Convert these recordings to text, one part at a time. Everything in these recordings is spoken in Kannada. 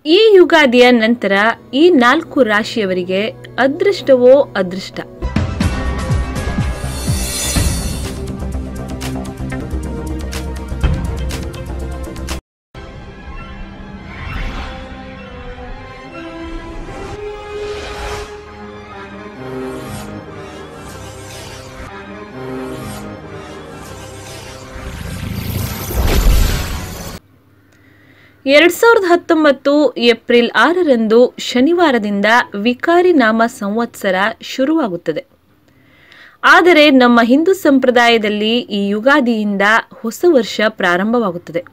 ಈ ಯುಗಾದಿಯ ನಂತರ ಈ 4 ರಾಶಿಯವರಿಗೆ ಅದೃಷ್ಟವೋ ಅದೃಷ್ಟ. ಏಪ್ರಿಲ್ 6ರಂದು ಶನಿವಾರದಿಂದ ವಿಕಾರಿ ನಾಮ ಸಂವತ್ಸರ ಶುರುವಾಗುತ್ತದೆ. ಆದರೆ ನಮ್ಮ ಹಿಂದೂ ಸಂಪ್ರದಾಯದಲ್ಲಿ ಈ ಯುಗಾದಿಯಿಂದ ಹೊಸ ವರ್ಷ ಪ್ರಾರಂಭವಾಗುತ್ತದೆ.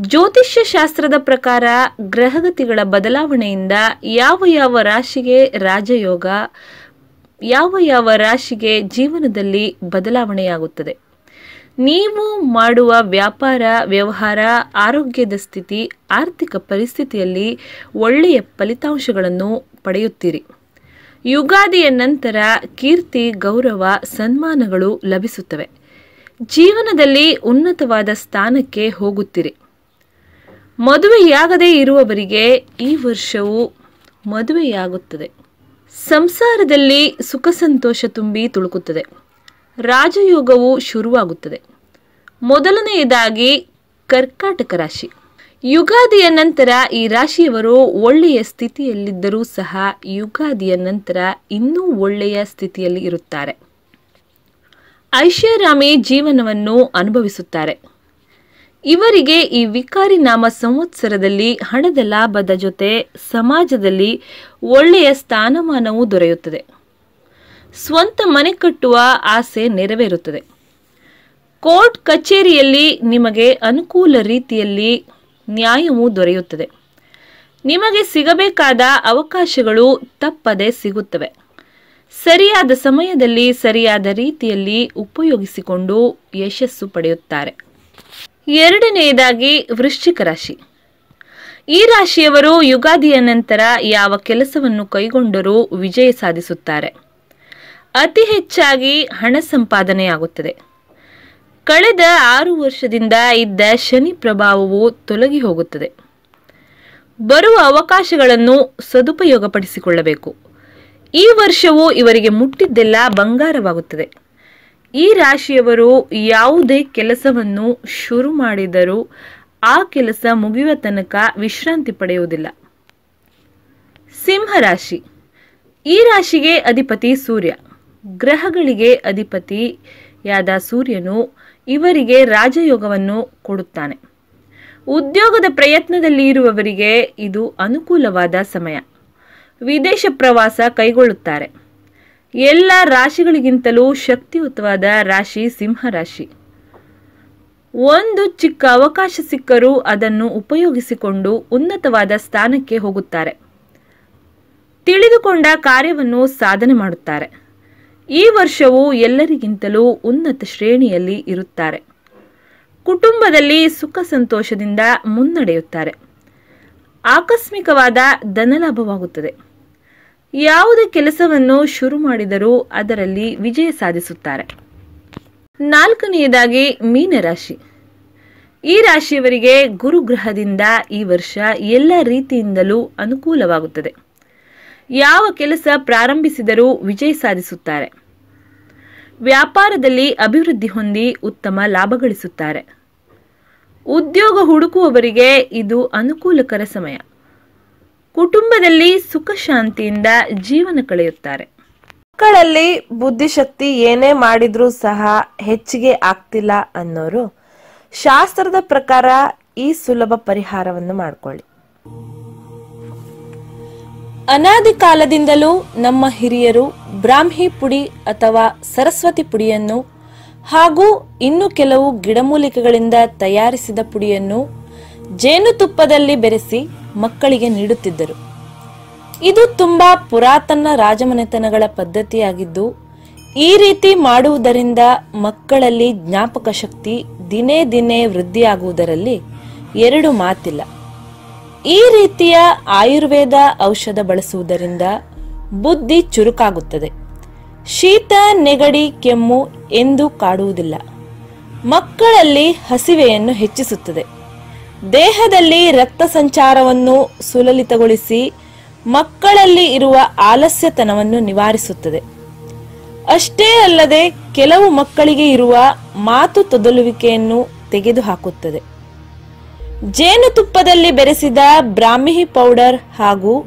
ಜ್ಯೋತಿಷ್ಯ ಶಾಸ್ತ್ರದ ಪ್ರಕಾರ ಗ್ರಹಗತಿಗಳ ಬದಲಾವಣೆಯಿಂದ ಯಾವ ರಾಶಿಗೆ ರಾಜಯೋಗ, ಯಾವ ರಾಶಿಗೆ ಜೀವನದಲ್ಲಿ ಬದಲಾವಣೆಯಾಗುತ್ತದೆ. ನೀವು ಮಾಡುವ ವ್ಯಾಪಾರ, ವ್ಯವಹಾರ, ಆರೋಗ್ಯದ ಸ್ಥಿತಿ, ಆರ್ಥಿಕ ಪರಿಸ್ಥಿತಿಯಲ್ಲಿ ಒಳ್ಳೆಯ ಫಲಿತಾಂಶಗಳನ್ನು ಪಡೆಯುತ್ತೀರಿ. ಯುಗಾದಿಯ ನಂತರ ಕೀರ್ತಿ, ಗೌರವ, ಸನ್ಮಾನಗಳು ಲಭಿಸುತ್ತವೆ. ಜೀವನದಲ್ಲಿ ಉನ್ನತವಾದ ಸ್ಥಾನಕ್ಕೆ ಹೋಗುತ್ತೀರಿ. ಮದುವೆಯಾಗದೇ ಇರುವವರಿಗೆ ಈ ವರ್ಷವು ಮದುವೆಯಾಗುತ್ತದೆ. ಸಂಸಾರದಲ್ಲಿ ಸುಖ ಸಂತೋಷ ತುಂಬಿ ತುಳುಕುತ್ತದೆ. ರಾಜಯೋಗವು ಶುರುವಾಗುತ್ತದೆ. ಮೊದಲನೆಯದಾಗಿ ಕರ್ಕಾಟಕ ರಾಶಿ. ಯುಗಾದಿಯ ನಂತರ ಈ ರಾಶಿಯವರು ಒಳ್ಳೆಯ ಸ್ಥಿತಿಯಲ್ಲಿದ್ದರೂ ಸಹ ಯುಗಾದಿಯ ನಂತರ ಇನ್ನೂ ಒಳ್ಳೆಯ ಸ್ಥಿತಿಯಲ್ಲಿ ಇರುತ್ತಾರೆ. ಐಷಾರಾಮಿ ಜೀವನವನ್ನು ಅನುಭವಿಸುತ್ತಾರೆ. ಇವರಿಗೆ ಈ ವಿಕಾರಿ ನಾಮ ಸಂವತ್ಸರದಲ್ಲಿ ಹಣದ ಲಾಭದ ಜೊತೆ ಸಮಾಜದಲ್ಲಿ ಒಳ್ಳೆಯ ಸ್ಥಾನಮಾನವೂ ದೊರೆಯುತ್ತದೆ. ಸ್ವಂತ ಮನೆ ಕಟ್ಟುವ ಆಸೆ ನೆರವೇರುತ್ತದೆ. ಕೋರ್ಟ್ ಕಚೇರಿಯಲ್ಲಿ ನಿಮಗೆ ಅನುಕೂಲ ರೀತಿಯಲ್ಲಿ ನ್ಯಾಯವೂ ದೊರೆಯುತ್ತದೆ. ನಿಮಗೆ ಸಿಗಬೇಕಾದ ಅವಕಾಶಗಳು ತಪ್ಪದೆ ಸಿಗುತ್ತವೆ. ಸರಿಯಾದ ಸಮಯದಲ್ಲಿ ಸರಿಯಾದ ರೀತಿಯಲ್ಲಿ ಉಪಯೋಗಿಸಿಕೊಂಡು ಯಶಸ್ಸು ಪಡೆಯುತ್ತಾರೆ. ಎರಡನೆಯದಾಗಿ ವೃಶ್ಚಿಕ ರಾಶಿ. ಈ ರಾಶಿಯವರು ಯುಗಾದಿಯ ನಂತರ ಯಾವ ಕೆಲಸವನ್ನು ಕೈಗೊಂಡರೂ ವಿಜಯ ಸಾಧಿಸುತ್ತಾರೆ. ಅತಿ ಹೆಚ್ಚಾಗಿ ಹಣ ಸಂಪಾದನೆಯಾಗುತ್ತದೆ. ಕಳೆದ 6 ವರ್ಷದಿಂದ ಇದ್ದ ಶನಿ ಪ್ರಭಾವವು ತೊಲಗಿ ಹೋಗುತ್ತದೆ. ಬರುವ ಅವಕಾಶಗಳನ್ನು ಸದುಪಯೋಗಪಡಿಸಿಕೊಳ್ಳಬೇಕು. ಈ ವರ್ಷವು ಇವರಿಗೆ ಮುಟ್ಟಿದ್ದೆಲ್ಲ ಬಂಗಾರವಾಗುತ್ತದೆ. ಈ ರಾಶಿಯವರು ಯಾವುದೇ ಕೆಲಸವನ್ನು ಶುರು ಮಾಡಿದರೂ ಆ ಕೆಲಸ ಮುಗಿಯುವ ತನಕ ವಿಶ್ರಾಂತಿ ಪಡೆಯುವುದಿಲ್ಲ. ಸಿಂಹರಾಶಿ. ಈ ರಾಶಿಗೆ ಅಧಿಪತಿ ಸೂರ್ಯ. ಗ್ರಹಗಳಿಗೆ ಅಧಿಪತಿಯಾದ ಸೂರ್ಯನು ಇವರಿಗೆ ರಾಜಯೋಗವನ್ನು ಕೊಡುತ್ತಾನೆ. ಉದ್ಯೋಗದ ಪ್ರಯತ್ನದಲ್ಲಿ ಇರುವವರಿಗೆ ಇದು ಅನುಕೂಲವಾದ ಸಮಯ. ವಿದೇಶ ಪ್ರವಾಸ ಕೈಗೊಳ್ಳುತ್ತಾರೆ. ಎಲ್ಲ ರಾಶಿಗಳಿಗಿಂತಲೂ ಶಕ್ತಿಯುತವಾದ ರಾಶಿ ಸಿಂಹರಾಶಿ. ಒಂದು ಚಿಕ್ಕ ಅವಕಾಶ ಸಿಕ್ಕರೂ ಅದನ್ನು ಉಪಯೋಗಿಸಿಕೊಂಡು ಉನ್ನತವಾದ ಸ್ಥಾನಕ್ಕೆ ಹೋಗುತ್ತಾರೆ. ತಿಳಿದುಕೊಂಡ ಕಾರ್ಯವನ್ನು ಸಾಧನೆ ಮಾಡುತ್ತಾರೆ. ಈ ವರ್ಷವು ಎಲ್ಲರಿಗಿಂತಲೂ ಉನ್ನತ ಶ್ರೇಣಿಯಲ್ಲಿ ಇರುತ್ತಾರೆ. ಕುಟುಂಬದಲ್ಲಿ ಸುಖ ಸಂತೋಷದಿಂದ ಮುನ್ನಡೆಯುತ್ತಾರೆ. ಆಕಸ್ಮಿಕವಾದ ಧನಲಾಭವಾಗುತ್ತದೆ. ಯಾವುದೇ ಕೆಲಸವನ್ನು ಶುರು ಮಾಡಿದರೂ ಅದರಲ್ಲಿ ವಿಜಯ ಸಾಧಿಸುತ್ತಾರೆ. ನಾಲ್ಕನೆಯದಾಗಿ ಮೀನರಾಶಿ. ಈ ರಾಶಿಯವರಿಗೆ ಗುರುಗ್ರಹದಿಂದ ಈ ವರ್ಷ ಎಲ್ಲ ರೀತಿಯಿಂದಲೂ ಅನುಕೂಲವಾಗುತ್ತದೆ. ಯಾವ ಕೆಲಸ ಪ್ರಾರಂಭಿಸಿದರೂ ವಿಜಯ ಸಾಧಿಸುತ್ತಾರೆ. ವ್ಯಾಪಾರದಲ್ಲಿ ಅಭಿವೃದ್ಧಿ ಹೊಂದಿ ಉತ್ತಮ ಲಾಭ ಗಳಿಸುತ್ತಾರೆ. ಉದ್ಯೋಗ ಹುಡುಕುವವರಿಗೆ ಇದು ಅನುಕೂಲಕರ ಸಮಯ. ಕುಟುಂಬದಲ್ಲಿ ಸುಖ ಶಾಂತಿಯಿಂದ ಜೀವನ ಕಳೆಯುತ್ತಾರೆ. ಮಕ್ಕಳಲ್ಲಿ ಬುದ್ಧಿಶಕ್ತಿ ಏನೇ ಮಾಡಿದ್ರೂ ಸಹ ಹೆಚ್ಚಿಗೆ ಆಗ್ತಿಲ್ಲ ಅನ್ನೋರು ಶಾಸ್ತ್ರದ ಪ್ರಕಾರ ಈ ಸುಲಭ ಪರಿಹಾರವನ್ನು ಮಾಡಿಕೊಳ್ಳಿ. ಅನಾದಿ ಕಾಲದಿಂದಲೂ ನಮ್ಮ ಹಿರಿಯರು ಬ್ರಾಹ್ಮಿ ಪುಡಿ ಅಥವಾ ಸರಸ್ವತಿ ಪುಡಿಯನ್ನು ಹಾಗೂ ಇನ್ನು ಕೆಲವು ಗಿಡಮೂಲಿಕೆಗಳಿಂದ ತಯಾರಿಸಿದ ಪುಡಿಯನ್ನು ಜೇನುತುಪ್ಪದಲ್ಲಿ ಬೆರೆಸಿ ಮಕ್ಕಳಿಗೆ ನೀಡುತ್ತಿದ್ದರು. ಇದು ತುಂಬಾ ಪುರಾತನ ರಾಜಮನೆತನಗಳ ಪದ್ಧತಿಯಾಗಿದ್ದು, ಈ ರೀತಿ ಮಾಡುವುದರಿಂದ ಮಕ್ಕಳಲ್ಲಿ ಜ್ಞಾಪಕ ಶಕ್ತಿ ದಿನೇ ದಿನೇ ವೃದ್ಧಿಯಾಗುವುದರಲ್ಲಿ ಎರಡು ಮಾತಿಲ್ಲ. ಈ ರೀತಿಯ ಆಯುರ್ವೇದ ಔಷಧ ಬಳಸುವುದರಿಂದ ಬುದ್ಧಿ ಚುರುಕಾಗುತ್ತದೆ. ಶೀತ, ನೆಗಡಿ, ಕೆಮ್ಮು ಎಂದೂ ಕಾಡುವುದಿಲ್ಲ. ಮಕ್ಕಳಲ್ಲಿ ಹಸಿವೆಯನ್ನು ಹೆಚ್ಚಿಸುತ್ತದೆ. ದೇಹದಲ್ಲಿ ರಕ್ತ ಸಂಚಾರವನ್ನು ಸುಲಲಿತಗೊಳಿಸಿ ಮಕ್ಕಳಲ್ಲಿ ಇರುವ ಆಲಸ್ಯತನವನ್ನು ನಿವಾರಿಸುತ್ತದೆ. ಅಷ್ಟೇ ಅಲ್ಲದೆ ಕೆಲವು ಮಕ್ಕಳಿಗೆ ಇರುವ ಮಾತು ತೊದಲುವಿಕೆಯನ್ನು ತೆಗೆದುಹಾಕುತ್ತದೆ. ಜೇನುತುಪ್ಪದಲ್ಲಿ ಬೆರೆಸಿದ ಬ್ರಾಹ್ಮಿ ಪೌಡರ್ ಹಾಗೂ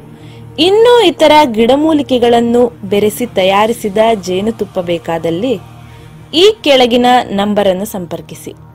ಇನ್ನೂ ಇತರ ಗಿಡಮೂಲಿಕೆಗಳನ್ನು ಬೆರೆಸಿ ತಯಾರಿಸಿದ ಜೇನುತುಪ್ಪ ಬೇಕಾದಲ್ಲಿ ಈ ಕೆಳಗಿನ ನಂಬರನ್ನು ಸಂಪರ್ಕಿಸಿ.